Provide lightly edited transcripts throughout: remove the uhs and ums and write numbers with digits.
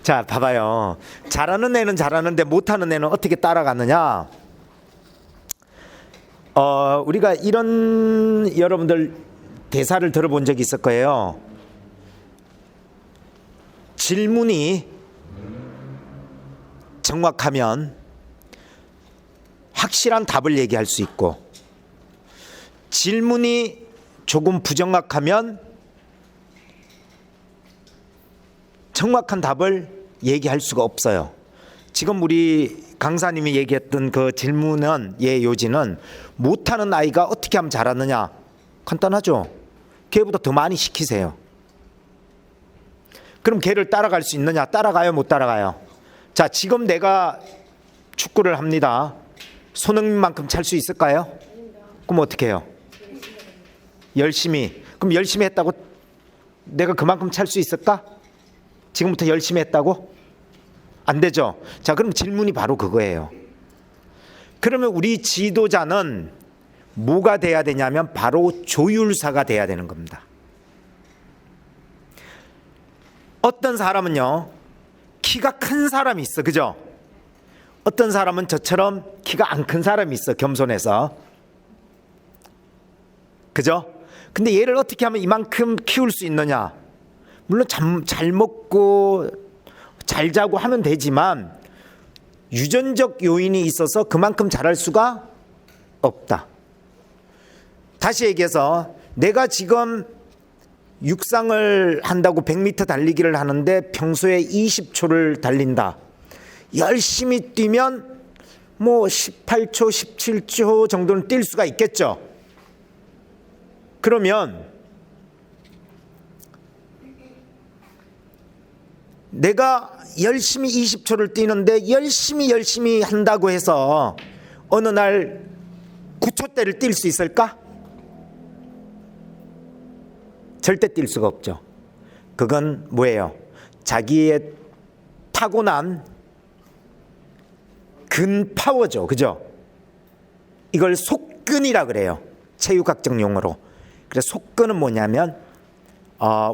자, 봐봐요. 잘하는 애는 잘하는데 못하는 애는 어떻게 따라가느냐? 우리가 이런 여러분들 대사를 들어본 적이 있을 거예요. 질문이 정확하면 확실한 답을 얘기할 수 있고, 질문이 조금 부정확하면 정확한 답을 얘기할 수가 없어요. 지금 우리 강사님이 얘기했던 그 질문은, 요지는 못하는 아이가 어떻게 하면 잘하느냐? 간단하죠. 걔보다 더 많이 시키세요. 그럼 걔를 따라갈 수 있느냐? 따라가요, 못 따라가요? 자, 지금 내가 축구를 합니다. 손흥민만큼 찰 수 있을까요? 그럼 어떻게 해요? 열심히. 그럼 열심히 했다고 내가 그만큼 찰 수 있을까? 지금부터 열심히 했다고? 안 되죠. 자, 그럼 질문이 바로 그거예요. 그러면 우리 지도자는 뭐가 돼야 되냐면 바로 조율사가 돼야 되는 겁니다. 어떤 사람은요, 키가 큰 사람이 있어, 그죠? 어떤 사람은 저처럼 키가 안 큰 사람이 있어, 겸손해서, 그죠? 근데 얘를 어떻게 하면 이만큼 키울 수 있느냐? 물론 잘 먹고 잘 자고 하면 되지만 유전적 요인이 있어서 그만큼 잘할 수가 없다. 다시 얘기해서 내가 지금 육상을 한다고 100m 달리기를 하는데 평소에 20초를 달린다. 열심히 뛰면 뭐 18초, 17초 정도는 뛸 수가 있겠죠. 그러면 내가 열심히 20초를 뛰는데 열심히 한다고 해서 어느 날 9초대를 뛸 수 있을까? 절대 뛸 수가 없죠. 그건 뭐예요? 자기의 타고난 근파워죠. 그죠? 이걸 속근이라 그래요. 체육학적 용어로. 그래서 속근은 뭐냐면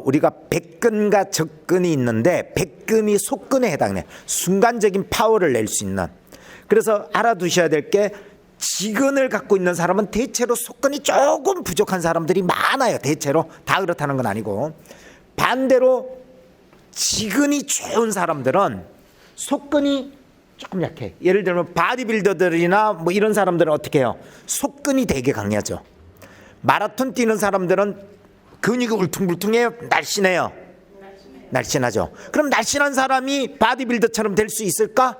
우리가 백근과 적근이 있는데 백근이 속근에 해당해요. 순간적인 파워를 낼 수 있는. 그래서 알아두셔야 될 게, 지근을 갖고 있는 사람은 대체로 속근이 조금 부족한 사람들이 많아요. 대체로 다 그렇다는 건 아니고, 반대로 지근이 좋은 사람들은 속근이 조금 약해. 예를 들면 바디빌더들이나 뭐 이런 사람들은 어떻게 해요? 속근이 되게 강하죠. 마라톤 뛰는 사람들은 근육이 울퉁불퉁해요, 날씬해요? 날씬하죠. 그럼 날씬한 사람이 바디빌더처럼 될 수 있을까?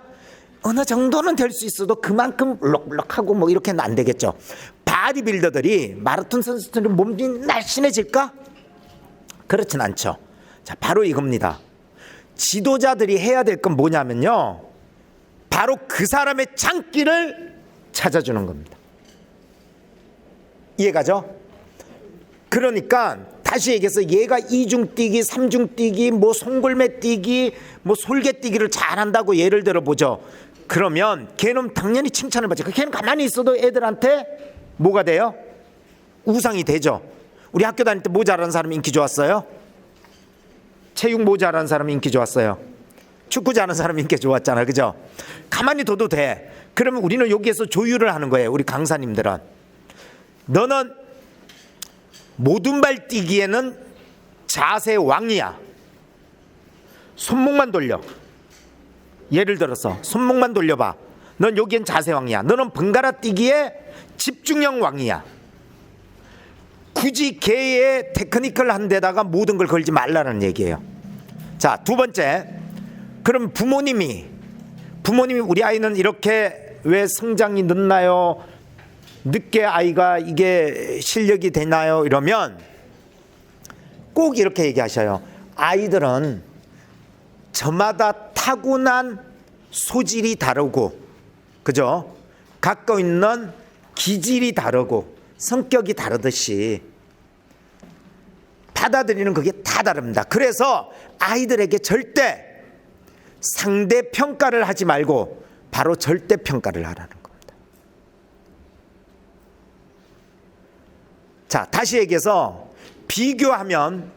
어느 정도는 될 수 있어도 그만큼 울럭울럭하고 뭐 이렇게는 안 되겠죠. 바디빌더들이, 마라톤 선수들이 몸이 날씬해질까? 그렇진 않죠. 자, 바로 이겁니다. 지도자들이 해야 될 건 뭐냐면요, 바로 그 사람의 장기를 찾아주는 겁니다. 이해가죠? 그러니까 다시 얘기해서 얘가 이중뛰기, 삼중뛰기, 뭐 송골매뛰기, 뭐 솔개뛰기를 잘한다고 예를 들어 보죠. 그러면 걔는 당연히 칭찬을 받죠. 걔는 가만히 있어도 애들한테 뭐가 돼요? 우상이 되죠. 우리 학교 다닐 때 뭐 잘하는 사람 인기 좋았어요? 체육 뭐 잘하는 사람 인기 좋았어요? 축구 잘하는 사람 인기 좋았잖아요. 그죠? 가만히 둬도 돼. 그러면 우리는 여기에서 조율을 하는 거예요. 우리 강사님들은. 너는 모든 발 뛰기에는 자세 왕이야. 손목만 돌려. 예를 들어서 손목만 돌려봐. 넌 여기엔 자세 왕이야. 너는 번갈아 뛰기에 집중력 왕이야. 굳이 걔의 테크니컬한 데다가 모든 걸 걸지 말라는 얘기예요. 자, 두 번째, 그럼 부모님이 우리 아이는 이렇게 왜 성장이 늦나요? 늦게 아이가 이게 실력이 되나요? 이러면 꼭 이렇게 얘기하셔요. 아이들은 저마다 타고난 소질이 다르고, 그죠? 갖고 있는 기질이 다르고 성격이 다르듯이 받아들이는 그게 다 다릅니다. 그래서 아이들에게 절대 상대 평가를 하지 말고 바로 절대 평가를 하라는 겁니다. 자, 다시 얘기해서 비교하면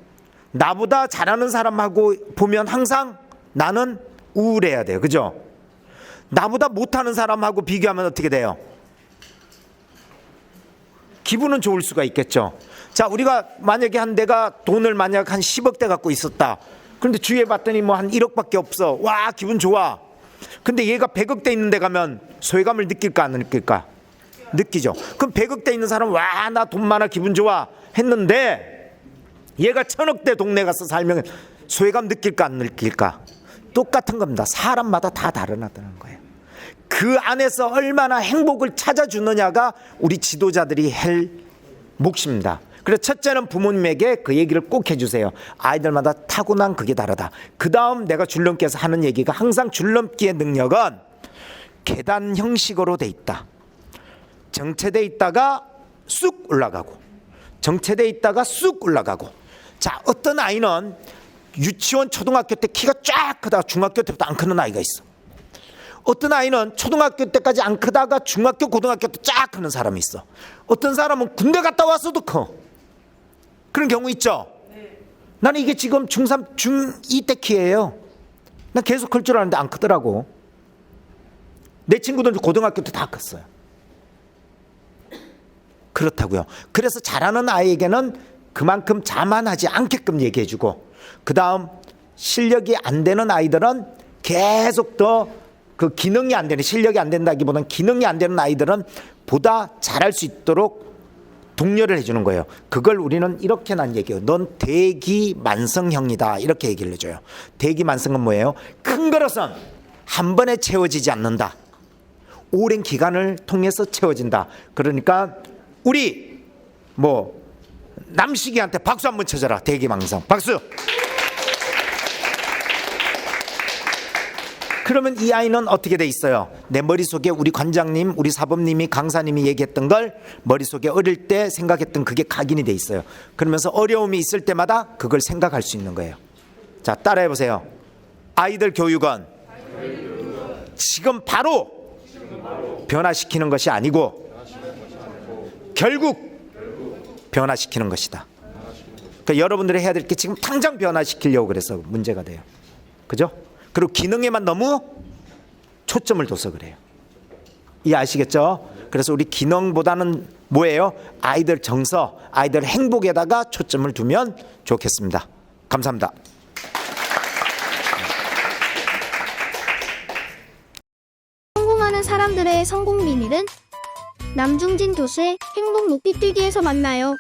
나보다 잘하는 사람하고 보면 항상 나는 우울해야 돼요. 그죠? 나보다 못하는 사람하고 비교하면 어떻게 돼요? 기분은 좋을 수가 있겠죠. 자, 우리가 만약에 내가 돈을 만약 한 10억대 갖고 있었다. 그런데 주위에 봤더니 뭐 한 1억밖에 없어. 와, 기분 좋아. 근데 얘가 100억대 있는 데 가면 소외감을 느낄까 안 느낄까? 느끼죠. 그럼 100억대 있는 사람은 와, 나 돈 많아 기분 좋아 했는데 얘가 1000억대 동네 가서 살면 소외감 느낄까 안 느낄까? 똑같은 겁니다. 사람마다 다 다르다는 거예요. 그 안에서 얼마나 행복을 찾아주느냐가 우리 지도자들이 할 몫입니다. 그래서 첫째는 부모님에게 그 얘기를 꼭 해주세요. 아이들마다 타고난 그게 다르다. 그 다음 내가 줄넘기에서 하는 얘기가 항상 줄넘기의 능력은 계단 형식으로 돼 있다. 정체돼 있다가 쑥 올라가고 정체돼 있다가 쑥 올라가고. 자, 어떤 아이는 유치원 초등학교 때 키가 쫙 크다가 중학교 때부터 안 크는 아이가 있어. 어떤 아이는 초등학교 때까지 안 크다가 중학교 고등학교 때 쫙 크는 사람이 있어. 어떤 사람은 군대 갔다 와서도 커. 그런 경우 있죠. 나는 이게 지금 중3 중2 때 키예요. 난 계속 클 줄 알았는데 안 크더라고. 내 친구들은 고등학교 때 다 컸어요. 그렇다고요. 그래서 잘하는 아이에게는 그만큼 자만하지 않게끔 얘기해주고, 그 다음 실력이 안 되는 아이들은 계속 더 그 기능이 안 되는, 실력이 안 된다기보다는 기능이 안 되는 아이들은 보다 잘할 수 있도록 독려를 해주는 거예요. 그걸 우리는 이렇게 난 얘기해요. 넌 대기만성형이다, 이렇게 얘기를 해줘요. 대기만성은 뭐예요? 큰 그릇은 한 번에 채워지지 않는다. 오랜 기간을 통해서 채워진다. 그러니까 우리 뭐 남식이한테 박수 한번 쳐줘라. 대기만성 박수. 그러면 이 아이는 어떻게 돼 있어요? 내 머릿속에 우리 관장님, 우리 사범님이, 강사님이 얘기했던 걸 머릿속에 어릴 때 생각했던 그게 각인이 돼 있어요. 그러면서 어려움이 있을 때마다 그걸 생각할 수 있는 거예요. 자, 따라해 보세요. 아이들 교육은 지금 바로 변화시키는 것이 아니고 결국 변화시키는 것이다. 그러니까 여러분들이 해야 될 게 지금 당장 변화시키려고 그래서 문제가 돼요. 그죠? 그리고 기능에만 너무 초점을 둬서 그래요. 이해하시겠죠? 그래서 우리 기능보다는 뭐예요? 아이들 정서, 아이들 행복에다가 초점을 두면 좋겠습니다. 감사합니다. 성공하는 사람들의 성공 비밀은 남중진 교수의 행복 높이 뛰기에서 만나요.